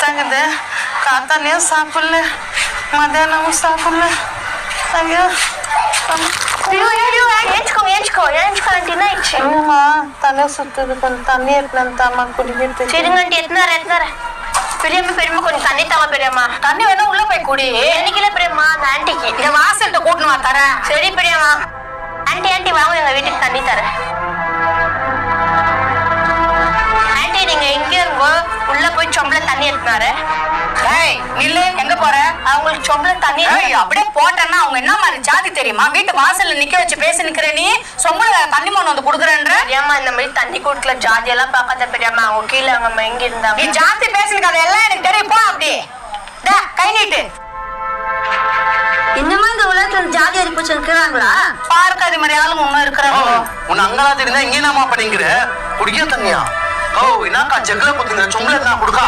ஆகுது. காத்தாலையும் சாப்பிடல, மத்தியானமும் சாப்பிடல. ஐயோ என்னம்மா தலை சுத்துது, கொஞ்சம் தண்ணி எடுத்துன்னு தாம்மா குடிக்கிறது. சரிங்க ஆண்டி, எத்தனாரு பெரியம்மா பெரியம்மா கொஞ்சம் தண்ணி தாங்க பெரியம்மா. தண்ணி வேணா உள்ள போய் குடி. என்னைக்குல பெரியம்மா அந்த ஆண்டிக்கு இந்த வாசல்கிட்ட கூட்டணுமா தரேன். சரி பெரியம்மா. ஆண்டி வாங்க எங்க வீட்டுக்கு தண்ணி தரேன். ஆண்டி நீங்க எங்க இருங்கோ, உள்ள போய் சொம்பல தண்ணி எடுத்துனாரு. ஏய் நில்லு, எங்க போற? அவங்களுக்கு சொம்பல தண்ணி. அப்படியே போட்டேன்னா அவங்க என்ன மாதிரி ஜாதி தெரியுமா? வீட்டு வாசல்ல நிக்க வச்சு பேசி நிக்கிற நீ சொம்புல தண்ணி மண்ணு வந்து குடுக்குறேன்ற. பெரியம்மா இந்த மாதிரி தண்ணி கூட்டல ஜாதி எல்லாம் பார்க்காத பெரியம்மா. அவங்க கீழே அவங்க எங்க இருந்தாங்க. நீ ஜாதி பேசுனது அதெல்லாம் எனக்கு தெரியும். போ அப்படி கை நீட்டு. இந்த மாதிரி இந்த உலகத்துல ஜாதி அரிப்பு இருக்கிறாங்களா? பார்க்க அது மாதிரி ஆளுங்க ஒன்னும் இருக்கிறாங்க. உன் அங்கலா தெரியுதா இங்க என்னமா பண்ணிக்கிற? குடிக்க தண்ணியா? ஓ என்னக்கா ஜெக்ல குத்துங்க சொம்பல என்ன கொடுக்கா?